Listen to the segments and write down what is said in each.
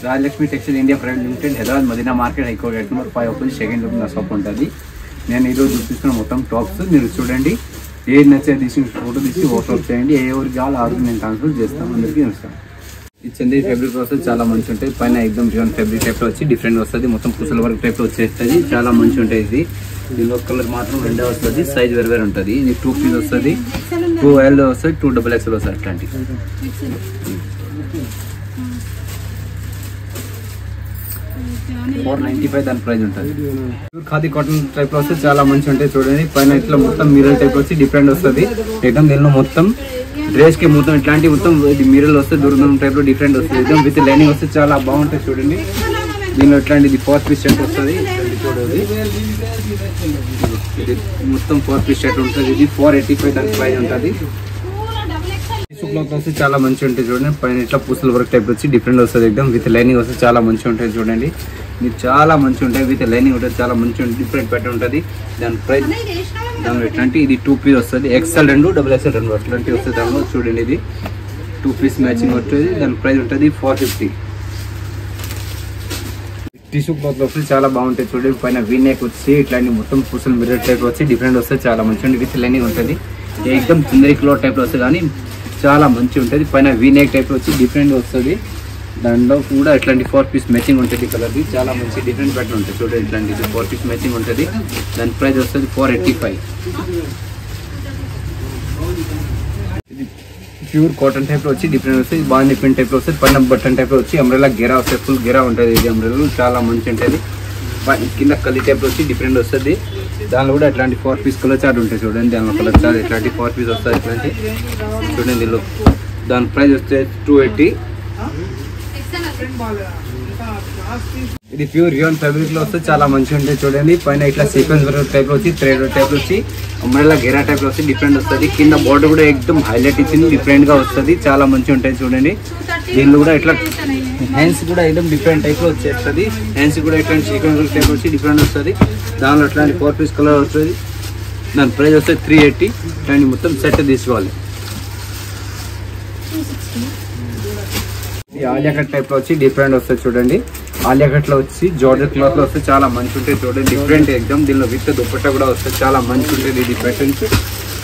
Rajalakshmi textile India private limited Hyderabad Madina market హైకో gate number 5 opposite second లో నా షాప్ ఉంటుంది. నేను ఈరోజు చూపిస్తున్న మొత్తం టాప్స్ మీరు చూడండి. ఏది నచ్చే తీసి ఫోటో తీసి వాట్సాప్ చేయండి. ఏ ఎవరికి కావాలి ఆర్డర్ నేను ట్రాన్స్ఫర్ చేస్తాను. అందరికీ నమస్కారం. ఈ చందేరి ఫ్యాబ్రిక్ వస్తుంది, చాలా మంచి ఉంటుంది. పైన ఎగ్దమ్ రియాన్ ఫ్యాబ్రిక్ టైప్ లో వచ్చి డిఫరెంట్ వస్తుంది. మొత్తం పుసల వర్క్ టైప్ లో వచ్చేస్తుంది. చాలా మంచి ఉంటుంది. ఇది దీనిలో కలర్ మాత్రం రెండే వస్తుంది. సైజ్ వేరు వేరు ఉంటుంది. ఇది 2 పీస్ వస్తుంది, 2L వస్తుంది, 2XXL వస్తుంది. అట్లాంటి 495 దాని ప్రైస్ ఉంటుంది. ఖాదీ కాటన్ టైప్ లో వస్తే చాలా మంచి ఉంటాయి. చూడండి పైన ఇట్లా మొత్తం మిరర్ టైప్ వచ్చి డిఫరెంట్ వస్తుంది. ఎగ్దమ్ దీనిలో మొత్తం డ్రెస్ కి మొత్తం ఇట్లాంటి మొత్తం మిరర్ వస్తే దూరం టైప్ లో డిఫరెంట్ వస్తుంది. ఎగ్దమ్ విత్ లైనింగ్ వస్తే చాలా బాగుంటుంది. చూడండి దీనిలో ఇట్లాంటి 4 పీస్ షర్ట్ వస్తుంది. చూడండి ఇది మొత్తం 4 పీస్ షర్ట్ ఉంటుంది. ఇది 485 దాని ప్రైస్ ఉంటుంది. క్లాత్ వస్తే చాలా మంచి ఉంటుంది. చూడండి పైన ఇట్లా పూసల వర్క్ టైప్ వచ్చి డిఫరెంట్ వస్తుంది. ఎగ్దమ్ విత్ లైనింగ్ వస్తే చాలా మంచి ఉంటుంది. చూడండి ఇది చాలా మంచి ఉంటాయి. విత్ లైనింగ్ ఉంటుంది, చాలా మంచి ఉంటుంది. డిఫరెంట్ ప్యాటర్న్ ఉంటుంది. దాని ప్రైస్ దానిలో ఎట్లాంటి ఇది 2 పీస్ వస్తుంది. XL 2 XXL 2 అట్లాంటి వస్తుంది. దానిలో చూడండి ఇది 2 పీస్ మ్యాచింగ్ వస్తుంది. దాని ప్రైస్ ఉంటుంది 450. టిష్యూ క్లాత్ లో వస్తే చాలా బాగుంటుంది. చూడండి పైన వీనెక్ వచ్చి ఇట్లాంటి మొత్తం పూసల మిర్రర్ టైప్ వచ్చి డిఫరెంట్ వస్తుంది. చాలా మంచి ఉంటుంది. విత్ లైనింగ్ ఉంటుంది. ఎగ్దమ్ చిందరి క్లాత్ టైప్ లో వస్తుంది కానీ చాలా మంచి ఉంటుంది. పైన వీనెక్ టైప్ వచ్చి డిఫరెంట్ వస్తుంది. దాంట్లో కూడా ఇట్లాంటి 4 పీస్ మ్యాచింగ్ ఉంటుంది. కలర్ది చాలా మంచి డిఫరెంట్ ప్యాటర్న్ ఉంటుంది. చూడండి ఇట్లాంటిది 4 పీస్ మ్యాచింగ్ ఉంటుంది. దాని ప్రైస్ వస్తుంది 485. ఇది ప్యూర్ కాటన్ టైప్ లో వచ్చి డిఫరెంట్ వస్తుంది. బాండీ పిన్ టైప్ లో వస్తుంది. పైన బటన్ టైప్ లో వచ్చి అంబ్రెల్లా గెరా వస్తుంది. ఫుల్ గెరా ఉంటుంది. ఇది అంబ్రెల్లా చాలా మంచి ఉంటుంది. కింద కలీ టైప్ లో వచ్చి డిఫరెంట్ వస్తుంది. దానిలో కూడా ఇట్లాంటి 4 పీస్ కలర్ చార్ట్ ఉంటాయి. చూడండి దానిలో కలర్ చార్ట్ ఇట్లాంటి 4 పీస్ వస్తాయి. ఇట్లాంటి చూడండి దీనిలో దాని ప్రైస్ వస్తే 280. ఇది ప్యూర్ రియాన్ ఫ్యాబ్రిక్ లో వస్తే చాలా మంచిగా ఉంటుంది. చూడండి పైన ఇట్లా సీక్వెన్స్ వర్క్ టైప్ లో వచ్చి థ్రెడ్ టైప్ లో వచ్చి అంబ్రెల్లా గెరా టైప్ లో వచ్చి డిఫరెంట్ వస్తుంది. కింద బోర్డర్ కూడా ఎక్దమ్ హైలైట్ ఇచ్చింది. డిఫరెంట్ గా వస్తుంది. చాలా మంచిగా ఉంటాయి. చూడండి దీనిలో కూడా ఇట్లా హ్యాండ్స్ కూడా ఎక్దమ్ డిఫరెంట్ టైప్ లో వచ్చేస్తుంది. హ్యాండ్స్ కూడా ఇట్లాంటి సీక్వెన్స్ వర్క్ టైప్ వచ్చి డిఫరెంట్ వస్తుంది. దానిలో ఇట్లాంటి 4 పీస్ కలర్ వస్తుంది. దాని ప్రైస్ వస్తే 380. ఇట్లాంటి మొత్తం సెట్ తీసుకోవాలి. ఈ ఆలియా కట్ టైప్ లో వచ్చి డిఫరెంట్ వస్తుంది. చూడండి ఆలియా కట్ లో వచ్చి జార్జెట్ క్లాత్ లో వస్తే చాలా మంచి ఉంటుంది. చూడండి డిఫరెంట్ ఎగ్దమ్ దీనిలో విత్ దుపట్టా కూడా వస్తుంది. చాలా మంచి ఉంటుంది. ఇది ప్యాటర్న్స్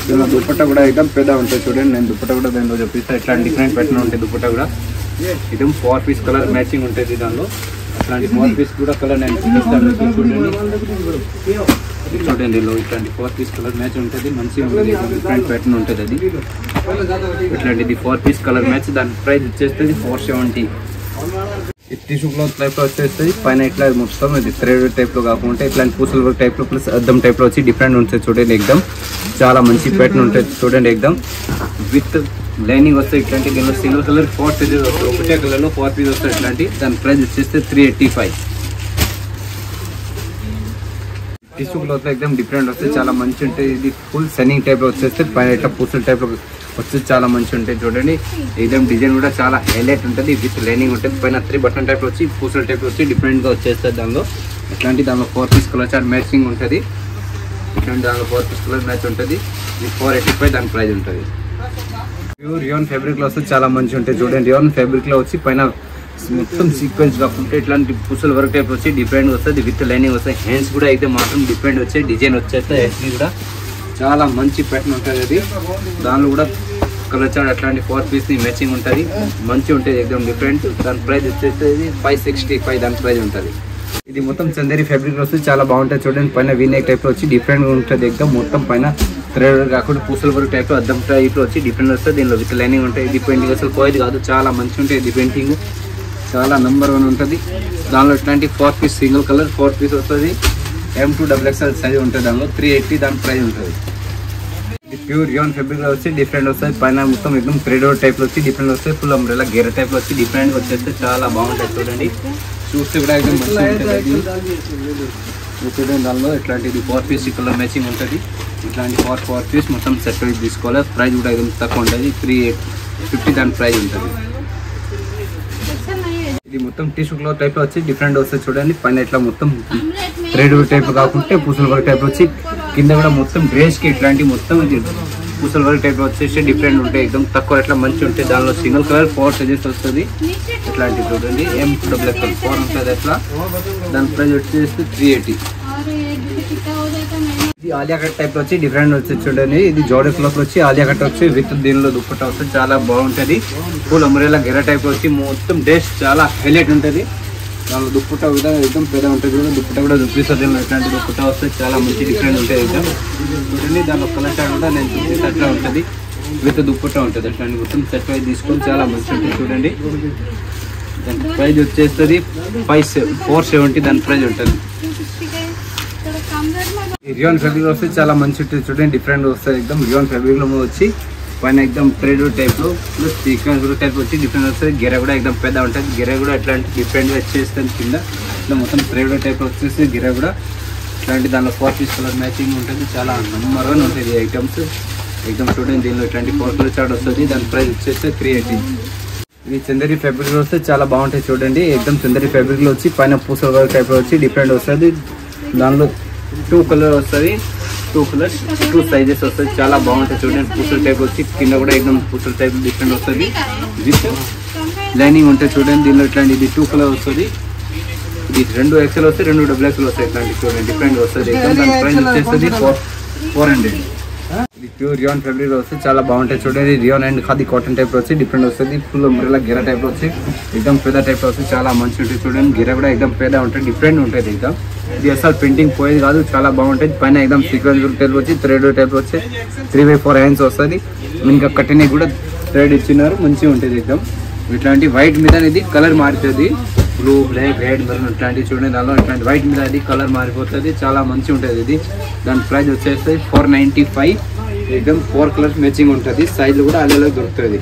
దీనిలో దుపట్టా కూడా ఎగ్దమ్ పెద్ద ఉంటుంది. చూడండి నేను దుపట్టా కూడా దానిలో చూపిస్తాను. ఇట్లాంటి డిఫరెంట్ ప్యాటర్న్ ఉంటుంది. దుపట్టా కూడా ఎగ్దమ్ 4 పీస్ కలర్ మ్యాచింగ్ ఉంటుంది. దానిలో అట్లాంటి 4 పీస్ కూడా కలర్ నేను చూపిస్తాను. చూడండి దీనిలో ఇట్లాంటి 4 పీస్ కలర్ మ్యాచ్ ఉంటుంది. మంచిగా ఉంటుంది. డిఫరెంట్ ప్యాటర్న్ ఉంటుంది. అది ఇట్లాంటిది 4 పీస్ కలర్ మ్యాచ్. దాని ప్రైస్ వచ్చేస్తుంది 470. టిష్యూ క్లాత్ టైప్ లో వచ్చేస్తుంది. పైన ఇట్లా మొత్తం ఇది థ్రెడ్ టైప్ లో కాకుండా ఇట్లాంటి పూసల వర్క్ టైప్ లో ప్లస్ అద్దం టైప్ లో వచ్చి డిఫరెంట్ ఉంటుంది. చూడండి ఎగ్దమ్ చాలా మంచి ప్యాటర్న్ ఉంటుంది. చూడండి ఎగ్దమ్ విత్ లైనింగ్ వస్తాయి. ఇట్లాంటి దీనిలో సిల్వర్ కలర్ 4 పీసెస్ వస్తాయి. ఒకటే కలర్ లో 4 పీస్ వస్తాయి. ఇట్లాంటి దాని ప్రైస్ వచ్చేస్తే 385. టిష్యూ క్లాత్ లో ఎగ్దమ్ డిఫరెంట్ వస్తాయి. చాలా మంచి ఉంటాయి. ఇది ఫుల్ సన్నింగ్ టైప్ లో వచ్చేస్తే పైన ఇట్లా పూసల టైప్ లో వచ్చి చాలా మంచి ఉంటాయి. చూడండి ఏదైనా డిజైన్ కూడా చాలా హైలైట్ ఉంటుంది. విత్ లైనింగ్ ఉంటుంది. పైన 3 బటన్ టైప్ వచ్చి పూసల టైప్ వచ్చి డిఫరెంట్ గా వచ్చేస్తుంది. దానిలో ఇట్లాంటి దానిలో 4 పీస్ కలర్ చార్ట్ మ్యాచింగ్ ఉంటుంది. ఇట్లాంటి దానిలో 4 పీస్ కలర్ మ్యాచ్ ఉంటుంది. ఇది 485 దాని ప్రైస్ ఉంటుంది. ప్యూర్ రియాన్ ఫ్యాబ్రిక్ లో వస్తే చాలా మంచి ఉంటాయి. చూడండి రియాన్ ఫ్యాబ్రిక్ లో వచ్చి పైన మొత్తం సీక్వెన్స్ కాకుండా ఇట్లాంటి పూసల వర్క్ టైప్ వచ్చి డిఫరెంట్ వస్తుంది. విత్ లైనింగ్ వస్తాయి. హ్యాండ్స్ కూడా అయితే మాత్రం డిఫరెంట్ వచ్చాయి. డిజైన్ వచ్చేస్తాయి. హ్యాండ్స్ కూడా చాలా మంచి ప్యాటర్న్ ఉంటుంది. అది దానిలో కూడా కలర్ చార్ట్ అట్లాంటి 4 పీస్ మ్యాచింగ్ ఉంటుంది. మంచిగా ఉంటుంది. ఎగ్దమ్ డిఫరెంట్. దాని ప్రైస్ వచ్చేసి 565 దాని ప్రైస్ ఉంటుంది. ఇది మొత్తం చందేరి ఫ్యాబ్రిక్ లో వస్తే చాలా బాగుంటుంది. చూడండి పైన వీనెక్ టైప్ లో వచ్చి డిఫరెంట్ గా ఉంటుంది. ఎగ్దమ్ మొత్తం పైన థ్రెడ్ కాకుండా పూసల వర్క్ టైప్ లో అద్దం టైప్ లో వచ్చి డిఫరెంట్ వస్తుంది. దీనిలో విత్ లైనింగ్ ఉంటుంది. ఇది పెయింటింగ్ అసలు పోయేది కాదు. చాలా మంచిగా ఉంటుంది. ఇది పెయింటింగ్ చాలా నెంబర్ 1 ఉంటుంది. దానిలో ఇట్లాంటి 4 పీస్ సింగిల్ కలర్ 4 పీస్ వస్తుంది. M2 XXL సైజ్ ఉంటుంది. దానిలో 380 దాని ప్రైస్ ఉంటుంది. ఇది ప్యూర్ రియాన్ ఫ్యాబ్రిక్ లో వచ్చి డిఫరెంట్ వస్తుంది. పైన మొత్తం ఎగ్దమ్ థ్రెడ్ టైప్ లో వచ్చి డిఫరెంట్ వస్తాయి. ఫుల్ అంబ్రెల్లా గెర టైప్ లో వచ్చి డిఫరెంట్ వచ్చేస్తే చాలా బాగుంటుంది. చూడండి చూస్తే కూడా ఎగ్దమ్ మంచిగా ఉంటుంది. చూడండి దానిలో ఇట్లాంటిది 4 పీస్ కలర్ మ్యాచింగ్ ఉంటుంది. ఇట్లాంటి 4 పీస్ మొత్తం సెట్ తీసుకోవాలి. ప్రైస్ కూడా ఎగ్దమ్ తక్కువ ఉంటుంది. 350 దాని ప్రైస్ ఉంటుంది. ఇది మొత్తం టిష్యూ క్లాత్ టైప్ లో వచ్చి డిఫరెంట్ వస్తుంది. చూడండి పైన ఇట్లా మొత్తం థ్రెడ్ టైప్ కాకుంటే పూసల వర్క్ టైప్ వచ్చి కింద కూడా మొత్తం డ్రెస్ కి ఇట్లాంటి మొత్తం పూసల వర్క్ టైప్ వచ్చేసి డిఫరెంట్ ఉంటాయి, ఎక్దమ్ తక్కువ రేట్లో మంచి ఉంటాయి. దానిలో సింగిల్ కలర్ 4 సైజెస్ వస్తుంది. ఇట్లాంటివి చూడండి M2 4 ఉంటుంది అట్లా. దాని ప్రైస్ వచ్చేసి 380. ఇది ఆలియా కట్ టైప్ వచ్చి డిఫరెంట్ వచ్చి చూడండి. ఇది జోడీ క్లాత్ వచ్చి ఆలియా కట్ వచ్చి విత్ దీనిలో దుప్పట్టా వస్తుంది, చాలా బాగుంటుంది. ఫుల్ అంబ్రెల్లా గెర టైప్ వచ్చి మొత్తం డ్రెస్ చాలా హైలైట్ ఉంటుంది. దానిలో దుప్పట్టా కూడా ఎక్దమ్ పెద్ద ఉంటుంది. కూడా దుప్పట్టా కూడా చూపిస్తుంది. ఇట్లాంటి దుప్పట్టా వస్తే చాలా మంచి డిఫరెంట్ ఉంటుంది ఎక్దమ్ చూడండి. దానిలో కలర్ షాట్ కూడా నేను చూపిస్తే అట్లా ఉంటుంది, విత్ దుప్పట్టా ఉంటుంది. అట్లాంటి మొత్తం సెట్ వైజ్ తీసుకొని చాలా మంచి ఉంటుంది చూడండి. దాని ప్రైజ్ వచ్చేస్తుంది 470. దాని ప్రైజ్ ఉంటుంది. రియాన్ ఫ్యాబ్రిక్ వస్తే చాలా మంచి ఉంటుంది చూడండి. డిఫరెంట్ వస్తుంది ఎక్దమ్. రియాన్ ఫ్యాబ్రిక్ లో వచ్చి పైన ఎక్దమ్ థ్రెడ్ టైప్ లో ప్లస్ సీక్వెన్స్ టైప్ వచ్చి డిఫరెంట్ వస్తుంది. గెర కూడా ఎక్దమ్ పెద్ద ఉంటుంది. గెర కూడా ఎట్లాంటి డిఫరెంట్ వచ్చేస్తుంది కింద. ఇట్లా మొత్తం థ్రెడ్ టైప్ వచ్చేసి గెర కూడా ఇట్లాంటి దానిలో 4 పీస్ కలర్ మ్యాచింగ్ ఉంటుంది. చాలా నెంబర్ 1 ఉంటుంది ఐటమ్స్ ఎక్దమ్ చూడండి. దీనిలో 24 కలర్ చార్ట్ వస్తుంది. దాని ప్రైస్ వచ్చేసి 380. ఇది చందేరి ఫ్యాబ్రిక్ లో వస్తే చాలా బాగుంటాయి చూడండి. ఎక్దమ్ చందేరి ఫ్యాబ్రిక్ లో వచ్చి పైన పూసల వర్క్ టైప్ వచ్చి డిఫరెంట్ వస్తుంది. దానిలో 2 కలర్ వస్తుంది, 2 కలర్స్ 2 సైజెస్ వస్తుంది. చాలా బాగుంటుంది చూడండి. పూసల టైప్ వచ్చి కింద కూడా ఎక్దమ్ పూసల టైప్ డిఫరెంట్ వస్తుంది. విత్ లైనింగ్ ఉంటుంది చూడండి. దీనిలో ఇట్లాంటి ఇది 2 కలర్ వస్తుంది. ఇది 2 XL వస్తాయి, 2 XXL వస్తాయి. ఇట్లాంటి చూడండి డిఫరెంట్ వస్తుంది. దాని ప్రైస్ వచ్చేస్తుంది 400. ఇది ప్యూర్ రియాన్ ఫ్యాబ్రిక్ వస్తే చాలా బాగుంటాయి చూడండి. Rayon and khadi cotton type వచ్చి డిఫరెంట్ వస్తుంది. ఫుల్ అంబ్రెల్లా గెర టైప్ వచ్చి ఎక్దమ్ పెద్ద టైప్ వస్తుంది. చాలా మంచి ఉంటుంది చూడండి. గెర కూడా ఎక్దమ్ పెద్ద ఉంటుంది, డిఫరెంట్ ఉంటుంది ఎక్దమ్. ఇది అసలు ప్రింటింగ్ పోయేది కాదు, చాలా బాగుంటుంది. పైన ఎక్దమ్ సీక్వెన్స్ టైప్ వచ్చి థ్రెడ్ టైప్ వచ్చి 3/4 హ్యాండ్స్ వస్తుంది. ఇంకా కట్టిన కూడా థ్రెడ్ ఇచ్చినారు, మంచిగా ఉంటుంది ఎక్దమ్. ఇట్లాంటి వైట్ మీద ఇది కలర్ మారుతుంది. బ్లూ, బ్లాక్, రెడ్, మెరూన్ ఇట్లాంటివి చూడండి. దానిలో ఇట్లాంటి వైట్ మీద అది కలర్ మారిపోతుంది, చాలా మంచిగా ఉంటుంది ఇది. దాని ప్రైస్ వచ్చేసి 495. ఎక్దమ్ 4 కలర్స్ మ్యాచింగ్ ఉంటుంది. సైజులు కూడా అల్లెలో దొరుకుతుంది.